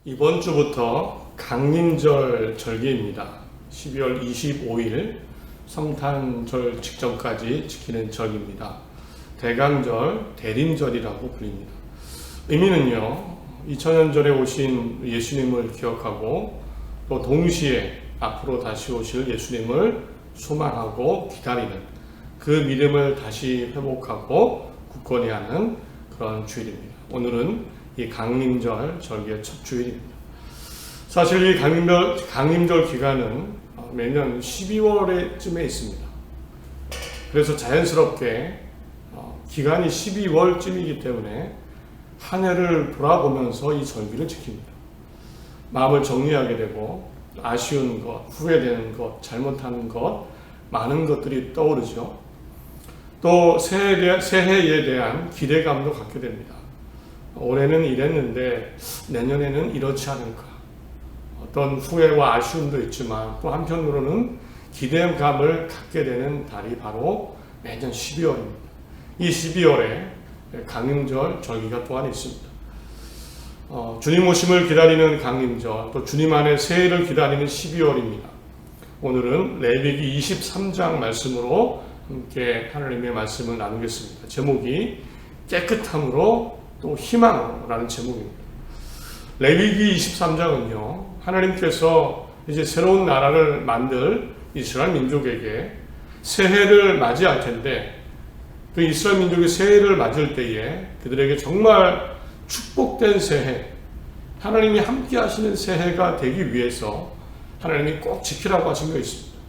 이번 주부터 강림절 절기입니다. 12월 25일 성탄절 직전까지 지키는 절기입니다. 대강절, 대림절이라고 불립니다. 의미는요, 2000년전에 오신 예수님을 기억하고 또 동시에 앞으로 다시 오실 예수님을 소망하고 기다리는 그 믿음을 다시 회복하고 굳건히 하는 그런 주일입니다. 오늘은 이 강림절 절기의 첫 주일입니다. 사실 이 강림절 기간은 매년 12월쯤에 있습니다. 그래서 자연스럽게 기간이 12월쯤이기 때문에 한 해를 돌아보면서 이 절기를 지킵니다. 마음을 정리하게 되고 아쉬운 것, 후회되는 것, 잘못하는 것, 많은 것들이 떠오르죠. 또 새해에 대한 기대감도 갖게 됩니다. 올해는 이랬는데 내년에는 이렇지 않을까. 어떤 후회와 아쉬움도 있지만 또 한편으로는 기대감을 갖게 되는 달이 바로 매년 12월입니다. 이 12월에 강림절 절기가 또한 있습니다. 주님 오심을 기다리는 강림절, 또 주님 안에 새해를 기다리는 12월입니다. 오늘은 레위기 23장 말씀으로 함께 하나님의 말씀을 나누겠습니다. 제목이 깨끗함으로 또 희망으로라는 제목입니다. 레위기 23장은요, 하나님께서 이제 새로운 나라를 만들 이스라엘 민족에게 새해를 맞이할 텐데, 그 이스라엘 민족이 새해를 맞을 때에 그들에게 정말 축복된 새해, 하나님이 함께 하시는 새해가 되기 위해서 하나님이 꼭 지키라고 하신 거 있습니다.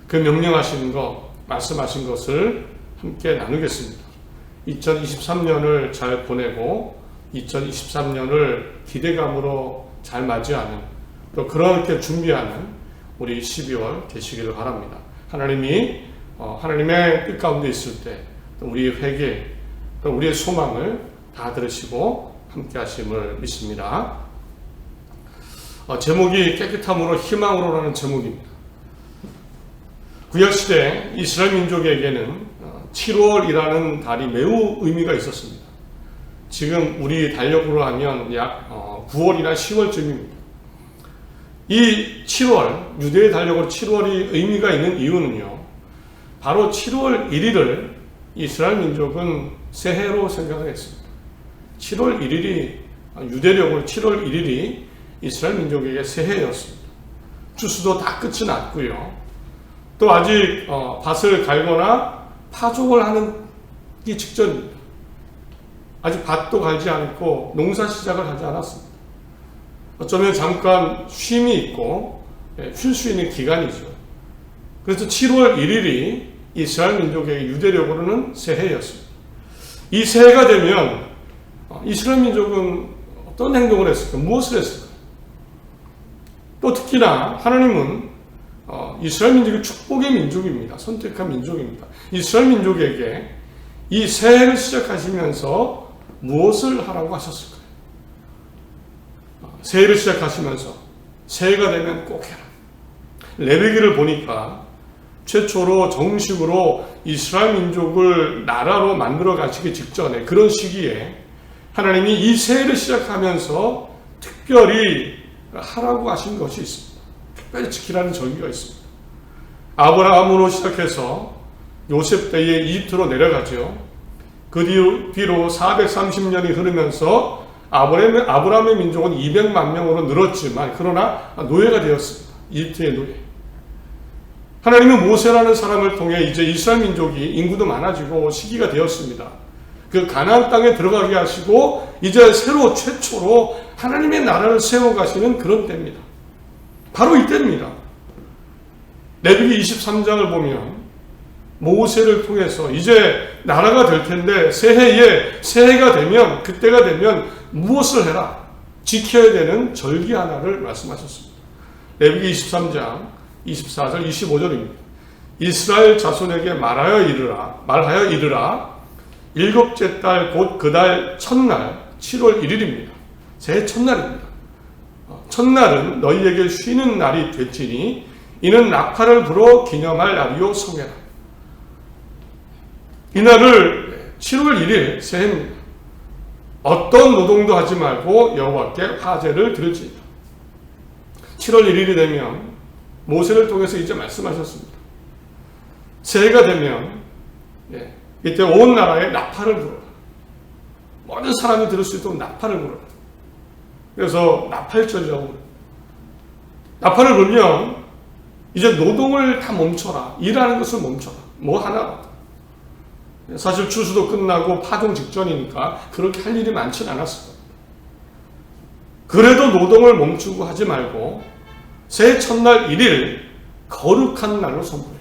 그 명령하신 것, 말씀하신 것을 함께 나누겠습니다. 2023년을 잘 보내고 2023년을 기대감으로 잘 맞이하는, 또 그렇게 준비하는 우리 12월 되시기를 바랍니다. 하나님이 하나님의 뜻 가운데 있을 때 또 우리의 회개, 또 우리의 소망을 다 들으시고 함께 하심을 믿습니다. 제목이 깨끗함으로 희망으로라는 제목입니다. 구약시대 이스라엘 민족에게는 7월이라는 달이 매우 의미가 있었습니다. 지금 우리 달력으로 하면 약 9월이나 10월쯤입니다. 이 7월, 유대의 달력으로 7월이 의미가 있는 이유는요, 바로 7월 1일을 이스라엘 민족은 새해로 생각을 했습니다. 7월 1일이, 유대력으로 7월 1일이 이스라엘 민족에게 새해였습니다. 추수도 다 끝이 났고요. 또 아직 밭을 갈거나 파종을 하는 이 직전입니다. 아직 밭도 갈지 않고 농사 시작을 하지 않았습니다. 어쩌면 잠깐 쉼이 있고 쉴 수 있는 기간이죠. 그래서 7월 1일이 이스라엘 민족의 유대력으로는 새해였습니다. 이 새해가 되면 이스라엘 민족은 어떤 행동을 했을까? 무엇을 했을까? 또 특히나 하나님은 이스라엘 민족이 축복의 민족입니다. 선택한 민족입니다. 이스라엘 민족에게 이 새해를 시작하시면서 무엇을 하라고 하셨을까요? 새해를 시작하시면서 새해가 되면 꼭 해라. 레위기를 보니까 최초로 정식으로 이스라엘 민족을 나라로 만들어 가시기 직전에 그런 시기에 하나님이 이 새해를 시작하면서 특별히 하라고 하신 것이 있습니다. 특별히 지키라는 절기가 있습니다. 아브라함으로 시작해서 요셉 때에 이집트로 내려가죠. 그 뒤로 430년이 흐르면서 아브라함의 민족은 200만 명으로 늘었지만 그러나 노예가 되었습니다. 이집트의 노예. 하나님은 모세라는 사람을 통해 이제 이스라엘 민족이 인구도 많아지고 시기가 되었습니다. 그 가나안 땅에 들어가게 하시고 이제 새로 최초로 하나님의 나라를 세워가시는 그런 때입니다. 바로 이때입니다. 레위기 23장을 보면 모세를 통해서 이제 나라가 될 텐데 새해가 되면, 그때가 되면 무엇을 해라? 지켜야 되는 절기 하나를 말씀하셨습니다. 레위기 23장 24절 25절입니다. 이스라엘 자손에게 말하여 이르라. 일곱째 달 곧 그 달 첫날 7월 1일입니다. 새해 첫날입니다. 첫날은 너희에게 쉬는 날이 될지니 이는 나팔을 불어 기념할 날이요 성회라. 이날을 7월 1일 새해입니다. 어떤 노동도 하지 말고 여호와께 화제를 드릴지니라. 7월 1일이 되면 모세를 통해서 이제 말씀하셨습니다. 새해가 되면 이때 온 나라에 나팔을 불어라. 모든 사람이 들을 수 있도록 나팔을 불어라. 그래서 나팔절이라고 불어요. 나팔을 불면 이제 노동을 다 멈춰라. 일하는 것을 멈춰라. 뭐 하나. 사실 추수도 끝나고 파종 직전이니까 그렇게 할 일이 많지는 않았을 겁니다. 그래도 노동을 멈추고 하지 말고 새해 첫날 1일 거룩한 날로 선포해요.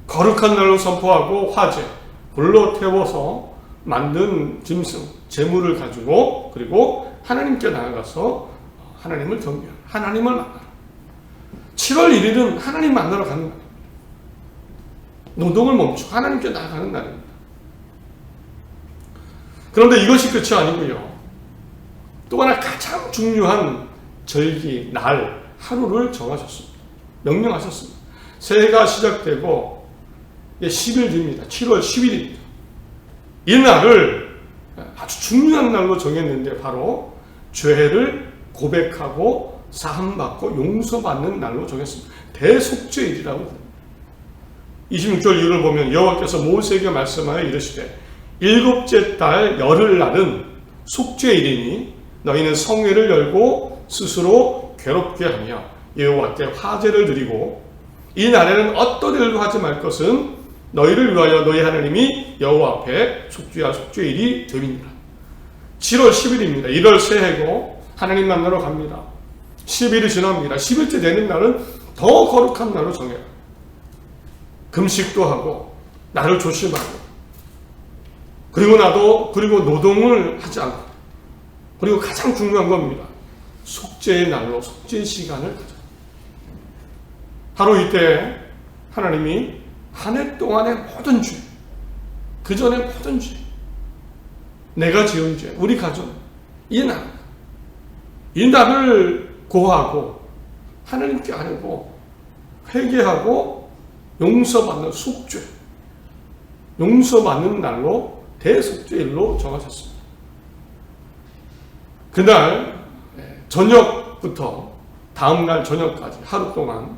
거룩한 날로 선포하고 화제, 불로 태워서 만든 짐승, 재물을 가지고 그리고 하나님께 나아가서 하나님을 경배하라. 하나님을 만나라. 7월 1일은 하나님 만나러 가는 날입니다. 노동을 멈추고 하나님께 나아가는 날입니다. 그런데 이것이 끝이 아니고요. 또 하나 가장 중요한 절기, 날, 하루를 정하셨습니다. 명령하셨습니다. 새해가 시작되고 10일 뒤입니다. 7월 10일입니다. 이 날을 아주 중요한 날로 정했는데 바로 죄를 고백하고 사함받고 용서받는 날로 정했습니다. 대속죄일이라고 합니다. 26절 이유를 보면 여호와께서 모세에게 말씀하여 이르시되 일곱째 달 열흘날은 속죄일이니 너희는 성회를 열고 스스로 괴롭게 하며 여호와께 화제를 드리고 이 날에는 어떤 일도 하지 말 것은 너희를 위하여 너희 하나님이 여호와 앞에 속죄할 속죄일이 됨이니라. 7월 10일입니다. 1월 새해고 하나님 만나러 갑니다. 10일이 지납니다. 10일째 되는 날은 더 거룩한 날로 정해요. 금식도 하고 나를 조심하고 그리고 노동을 하지 않고 그리고 가장 중요한 겁니다. 속죄의 날로 속죄의 시간을 가져. 바로 이때 하나님이 한 해 동안의 모든 죄, 그 전의 모든 죄, 내가 지은 죄, 우리 가정, 이 날을 고하고 하나님께 아뢰고 회개하고 용서받는 속죄, 용서받는 날로 대속죄일로 정하셨습니다. 그날 저녁부터 다음날 저녁까지 하루 동안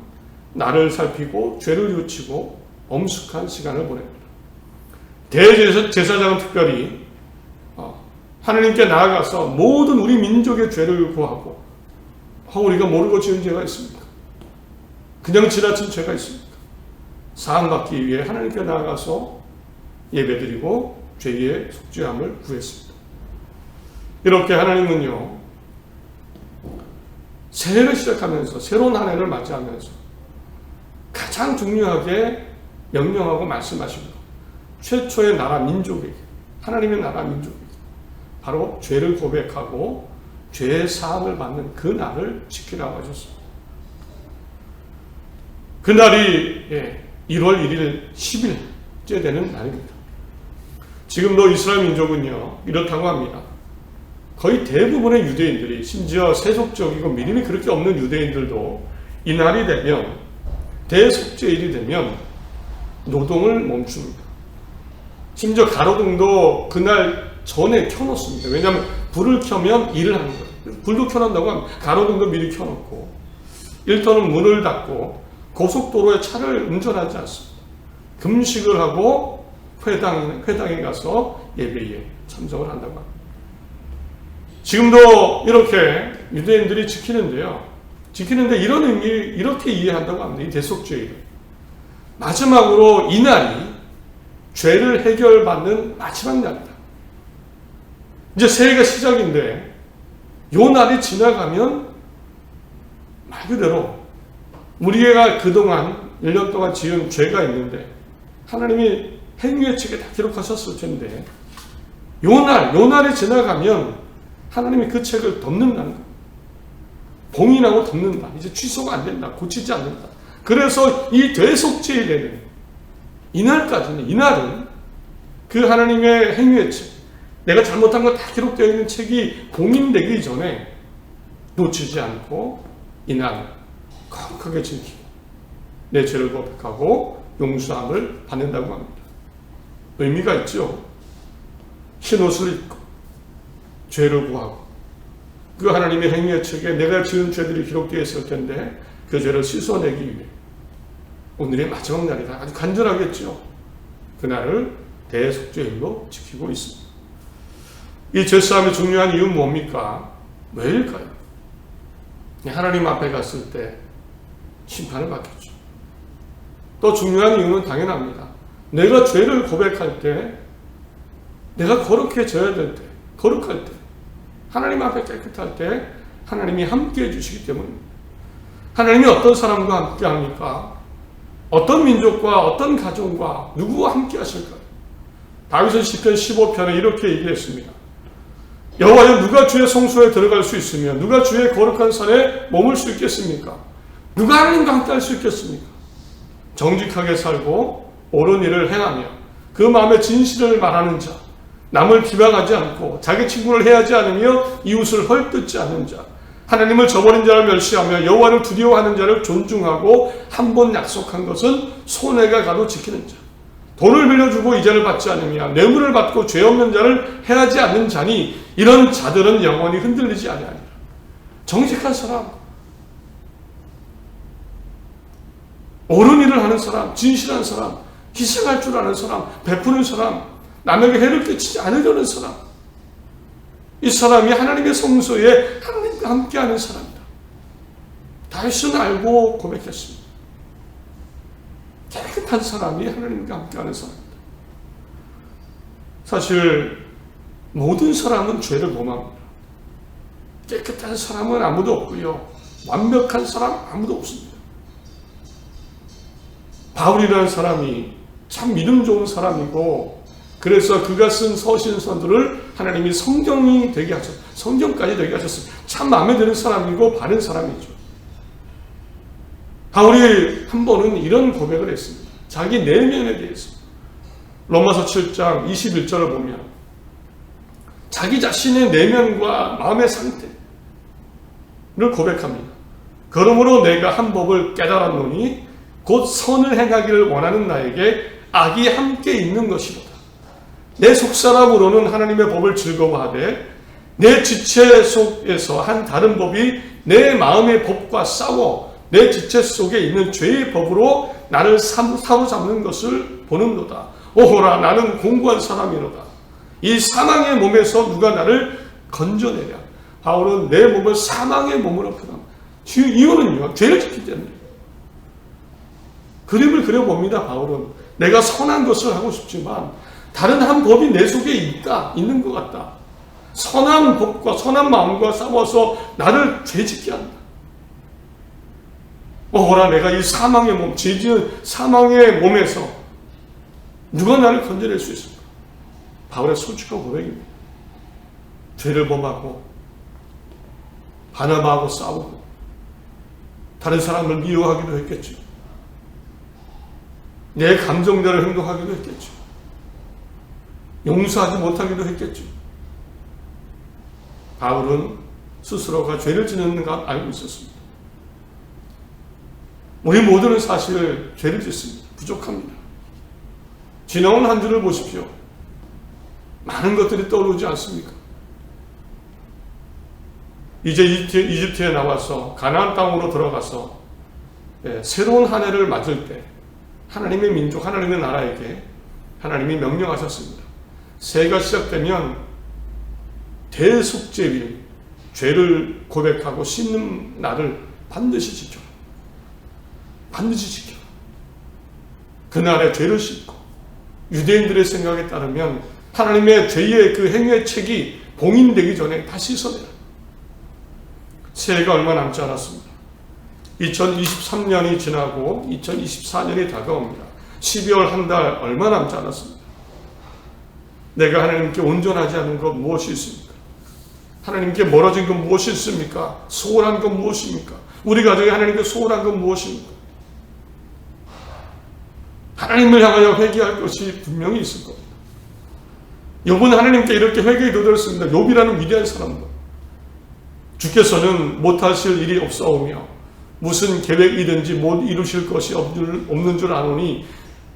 나를 살피고 죄를 뉘우치고 엄숙한 시간을 보냅니다. 대제사장은 특별히 하나님께 나아가서 모든 우리 민족의 죄를 구하고 우리가 모르고 지은 죄가 있습니까? 그냥 지나친 죄가 있습니까? 사함받기 위해 하나님께 나아가서 예배드리고 죄의 속죄함을 구했습니다. 이렇게 하나님은요, 새해를 시작하면서 새로운 한 해를 맞이하면서 가장 중요하게 명령하고 말씀하십니다. 최초의 나라 민족에게, 하나님의 나라 민족에게 바로 죄를 고백하고 죄의 사함을 받는 그 날을 지키라고 하셨습니다. 그날이 1월 1일 10일째 되는 날입니다. 지금도 이스라엘 민족은요 이렇다고 합니다. 거의 대부분의 유대인들이, 심지어 세속적이고 믿음이 그렇게 없는 유대인들도 이 날이 되면, 대속죄일이 되면 노동을 멈춥니다. 심지어 가로등도 그날 전에 켜놓습니다. 왜냐하면 불을 켜면 일을 하는 거예요. 불도 켜놓는다고 하면 가로등도 미리 켜놓고, 일터는 문을 닫고 고속도로에 차를 운전하지 않습니다. 금식을 하고 회당에 가서 예배에 참석을 한다고 합니다. 지금도 이렇게 유대인들이 지키는데 이런 의미, 이렇게 이해한다고 합니다. 이 대속죄일을. 마지막으로 이 날이 죄를 해결받는 마지막 날이다. 이제 새해가 시작인데 요 날이 지나가면 말 그대로 우리가 그동안 1년 동안 지은 죄가 있는데 하나님이 행위의 책에 다 기록하셨을 텐데 요 날이 지나가면 하나님이 그 책을 덮는다는 거예요. 봉인하고 덮는다. 이제 취소가 안 된다. 고치지 않는다. 그래서 이 대속죄일에는 이날까지는, 이날은 그 하나님의 행위의 책, 내가 잘못한 거 다 기록되어 있는 책이 봉인되기 전에 놓치지 않고 이날 거룩하게 지키고 내 죄를 고백하고 용서함을 받는다고 합니다. 의미가 있죠. 흰옷을 입고 죄를 구하고 그 하나님의 행위의 책에 내가 지은 죄들이 기록되어 있을 텐데 그 죄를 씻어내기 위해 오늘이 마지막 날이다. 아주 간절하겠죠. 그날을 대속죄일로 지키고 있습니다. 이 죄싸움의 중요한 이유는 뭡니까? 왜일까요? 하나님 앞에 갔을 때 심판을 받겠죠. 또 중요한 이유는 당연합니다. 내가 죄를 고백할 때, 내가 거룩해져야 될 때, 거룩할 때, 하나님 앞에 깨끗할 때 하나님이 함께 해주시기 때문입니다. 하나님이 어떤 사람과 함께 합니까? 어떤 민족과 어떤 가정과 누구와 함께 하실까요? 다윗은 시편 15편에 이렇게 얘기했습니다. 여호와여, 누가 주의 성소에 들어갈 수 있으며 누가 주의 거룩한 산에 머물 수 있겠습니까? 누가 하나님과 함께 할 수 있겠습니까? 정직하게 살고 옳은 일을 행하며 그 마음에 진실을 말하는 자, 남을 비방하지 않고 자기 친구를 해하지 않으며 이웃을 헐뜯지 않는 자, 하나님을 저버린 자를 멸시하며 여호와를 두려워하는 자를 존중하고 한 번 약속한 것은 손해가 가도 지키는 자, 돈을 빌려주고 이자를 받지 않으며 뇌물을 받고 죄 없는 자를 해하지 않는 자니 이런 자들은 영원히 흔들리지 아니하리라. 정직한 사람, 옳은 일을 하는 사람, 진실한 사람, 희생할 줄 아는 사람, 베푸는 사람, 남에게 해를 끼치지 않으려는 사람, 이 사람이 하나님의 성소에 하나님과 함께하는 사람이다. 다윗은 알고 고백했습니다. 깨끗한 사람이 하나님과 함께하는 사람이다. 사실 모든 사람은 죄를 범합니다. 깨끗한 사람은 아무도 없고요, 완벽한 사람 아무도 없습니다. 바울이라는 사람이 참 믿음 좋은 사람이고, 그래서 그가 쓴 서신서들을 하나님이 성경이 되게 하셨어요. 성경까지 되게 하셨어요. 참 마음에 드는 사람이고 바른 사람이죠. 바울이 한 번은 이런 고백을 했습니다. 자기 내면에 대해서. 로마서 7장 21절을 보면 자기 자신의 내면과 마음의 상태를 고백합니다. 그러므로 내가 한 법을 깨달았노니 곧 선을 행하기를 원하는 나에게 악이 함께 있는 것이로다. 내 속사람으로는 하나님의 법을 즐거워하되 내 지체 속에서 한 다른 법이 내 마음의 법과 싸워 내 지체 속에 있는 죄의 법으로 나를 사로잡는 것을 보는도다. 오호라, 나는 공고한 사람이로다. 이 사망의 몸에서 누가 나를 건져내랴. 바울은 내 몸을 사망의 몸으로 표현합니다. 이유는요, 죄를 짓기 때문에. 그림을 그려봅니다. 바울은 내가 선한 것을 하고 싶지만 다른 한 법이 내 속에 있는 것 같다. 선한 법과 선한 마음과 싸워서 나를 죄짓게 한다. 오호라, 내가 이 사망의 몸, 죄지은 사망의 몸에서 누가 나를 건져낼 수 있을까? 바울의 솔직한 고백입니다. 죄를 범하고 바나바하고 싸우고 다른 사람을 미워하기도 했겠죠. 내 감정대로 행동하기도 했겠죠. 용서하지 못하기도 했겠죠. 바울은 스스로가 죄를 짓는 걸 알고 있었습니다. 우리 모두는 사실 죄를 짓습니다. 부족합니다. 지나온 한 주를 보십시오. 많은 것들이 떠오르지 않습니까? 이제 이집트에 나와서 가나안 땅으로 들어가서 새로운 한 해를 맞을 때 하나님의 민족, 하나님의 나라에게 하나님이 명령하셨습니다. 새해가 시작되면 대속죄일, 죄를 고백하고 씻는 날을 반드시 지켜라. 반드시 지켜라. 그날에 죄를 씻고, 유대인들의 생각에 따르면 하나님의 죄의 그 행위의 책이 봉인되기 전에 다 씻어내라. 새해가 얼마 남지 않았습니다. 2023년이 지나고 2024년이 다가옵니다. 12월 한 달 얼마 남지 않았습니다. 내가 하나님께 온전하지 않은 것 무엇이 있습니까? 하나님께 멀어진 것 무엇이 있습니까? 소홀한 것 무엇입니까? 우리 가정에 하나님께 소홀한 것 무엇입니까? 하나님을 향하여 회개할 것이 분명히 있을 겁니다. 욥은 하나님께 이렇게 회개에 도달했습니다. 욥이라는 위대한 사람도 주께서는 못하실 일이 없사오며 무슨 계획이든지 못 이루실 것이 없는 줄 아노니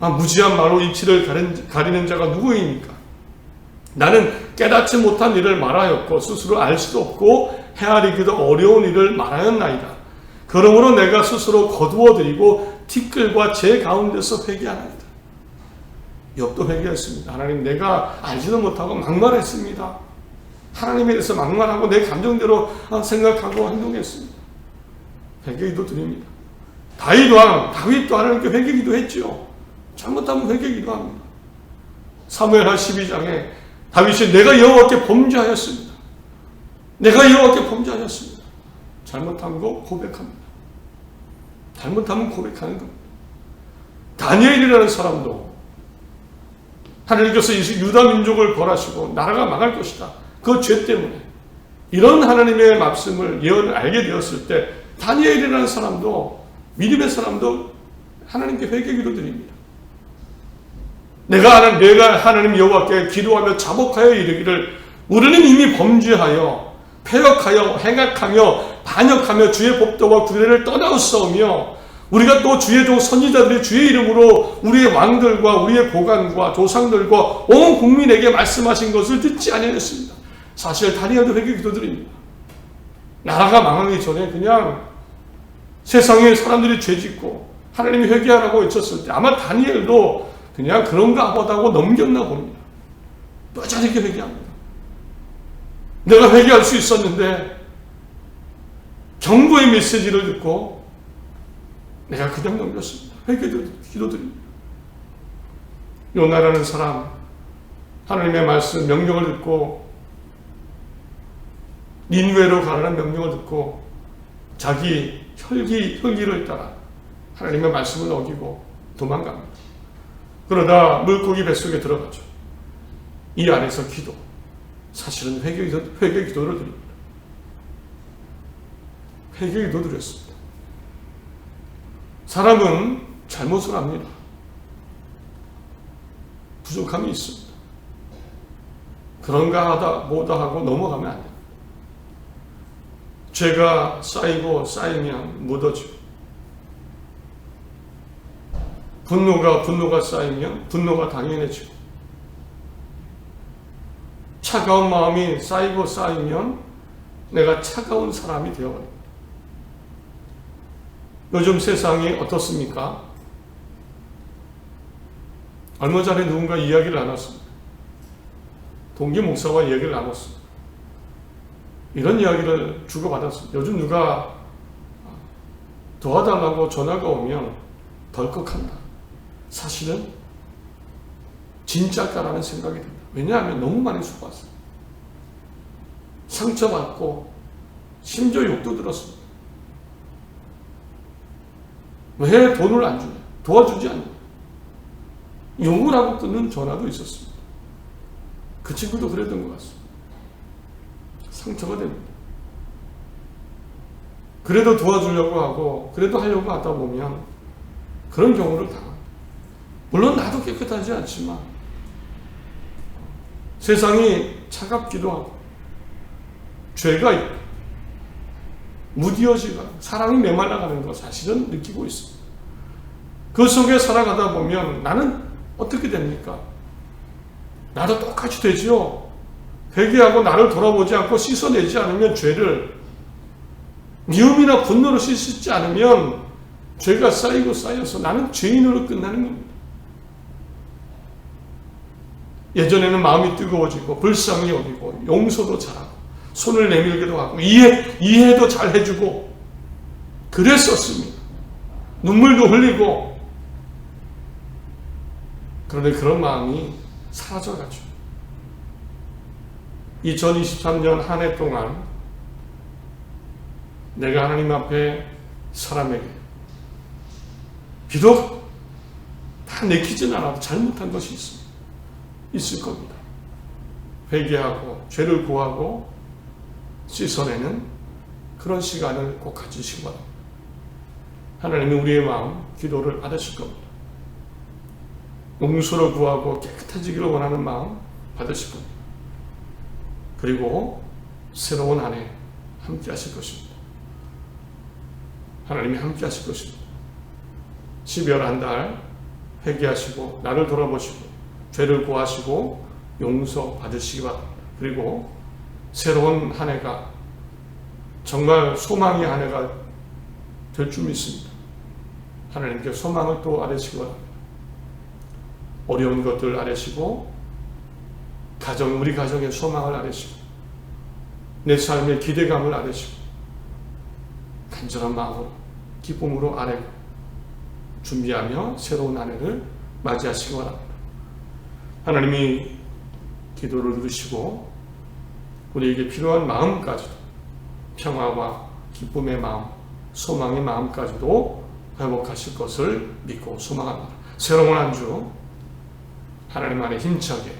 무지한 말로 이치를 가리는 자가 누구입니까? 나는 깨닫지 못한 일을 말하였고 스스로 알 수도 없고 헤아리기도 어려운 일을 말하였나이다. 그러므로 내가 스스로 거두어드리고 티끌과 제 가운데서 회개하나이다. 욥도 회개했습니다. 하나님, 내가 알지도 못하고 막말했습니다. 하나님에 대해서 막말하고 내 감정대로 생각하고 행동했습니다. 회개기도 드립니다. 다윗도 하나님께 회개기도 했죠. 잘못하면 회개기도 합니다. 사무엘하 12장에 다윗이 내가 여호와께 범죄하였습니다. 내가 여호와께 범죄하였습니다. 잘못한 거 고백합니다. 잘못하면 고백하는 겁니다. 다니엘이라는 사람도 하나님께서 유다 민족을 벌하시고 나라가 망할 것이다. 그 죄 때문에 이런 하나님의 말씀을 예언을 알게 되었을 때 다니엘이라는 사람도 믿음의 사람도 하나님께 회개기도 드립니다. 내가 하나님 여호와께 기도하며 자복하여 이르기를 우리는 이미 범죄하여 패역하여 행악하며 반역하며 주의 법도와 규례를 떠나었사오며 우리가 또 주의 종 선지자들이 주의 이름으로 우리의 왕들과 우리의 고관과 조상들과 온 국민에게 말씀하신 것을 듣지 아니하였습니다. 사실 다니엘도 회개 기도드립니다. 나라가 망하기 전에 그냥 세상에 사람들이 죄짓고 하나님이 회개하라고 외쳤을 때 아마 다니엘도 그냥 그런가 보다고 넘겼나 봅니다. 뼈저리게 회개합니다. 내가 회개할 수 있었는데 경고의 메시지를 듣고 내가 그냥 넘겼습니다. 기도드립니다. 요나라는 사람 하나님의 말씀 명령을 듣고 니느웨로 가라는 명령을 듣고 자기 혈기를 따라 하나님의 말씀을 어기고 도망갑니다. 그러다 물고기 뱃속에 들어가죠. 이 안에서 기도, 사실은 회개 기도를 드립니다. 회개 기도 드렸습니다. 사람은 잘못을 합니다. 부족함이 있습니다. 그런가 하다 뭐다 하고 넘어가면 안 됩니다. 죄가 쌓이면 묻어지고 분노가 쌓이면 분노가 당연해지고 차가운 마음이 쌓이면 내가 차가운 사람이 되어버립니다. 요즘 세상이 어떻습니까? 얼마 전에 누군가 이야기를 나눴습니다. 동기 목사와 이야기를 나눴습니다. 이런 이야기를 주고받았습니다. 요즘 누가 도와달라고 전화가 오면 덜컥한다. 사실은 진짜일까라는 생각이 듭니다. 왜냐하면 너무 많이 속았어요. 상처받고 심지어 욕도 들었습니다. 왜 돈을 안 주냐? 도와주지 않냐? 욕을 하고 끊는 전화도 있었습니다. 그 친구도 그랬던 것 같습니다. 상처가 됩니다. 그래도 도와주려고 하고 그래도 하려고 하다 보면 그런 경우를 당합니다. 물론 나도 깨끗하지 않지만 세상이 차갑기도 하고 죄가 있고 무디어지고 사랑이 메말라가는 거 사실은 느끼고 있습니다. 그 속에 살아가다 보면 나는 어떻게 됩니까? 나도 똑같이 되지요. 회개하고 나를 돌아보지 않고 씻어내지 않으면 죄를 미움이나 분노로 씻지 않으면 죄가 쌓여서 나는 죄인으로 끝나는 겁니다. 예전에는 마음이 뜨거워지고 불쌍히 여기고 용서도 잘하고 손을 내밀기도 하고 이해도 잘 해주고 그랬었습니다. 눈물도 흘리고. 그런데 그런 마음이 사라져가지고 2023년 한 해 동안 내가 하나님 앞에 사람에게 비록 다 내키진 않아도 잘못한 것이 있을 겁니다. 회개하고 죄를 구하고 씻어내는 그런 시간을 꼭 가지시기 바랍니다. 하나님이 우리의 마음 기도를 받으실 겁니다. 용서를 구하고 깨끗해지기를 원하는 마음 받으실 겁니다. 그리고 새로운 한 해 함께 하실 것입니다. 하나님이 함께 하실 것입니다. 12월 한 달 회개하시고 나를 돌아보시고 죄를 구하시고 용서받으시기 바랍니다. 그리고 새로운 한 해가 정말 소망의 한 해가 될 줄 믿습니다. 하나님께 소망을 또 아뢰시기 바랍니다. 어려운 것들 아뢰시고 우리 가정의 소망을 아뢰시고 내 삶의 기대감을 아뢰시고 간절한 마음으로 기쁨으로 아뢰고 준비하며 새로운 한 해를 맞이하시기 바랍니다. 하나님이 기도를 들으시고 우리에게 필요한 마음까지도 평화와 기쁨의 마음, 소망의 마음까지도 회복하실 것을 믿고 소망합니다. 새로운 한 주 하나님 안에 힘차게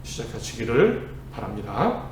시작하시기를 바랍니다.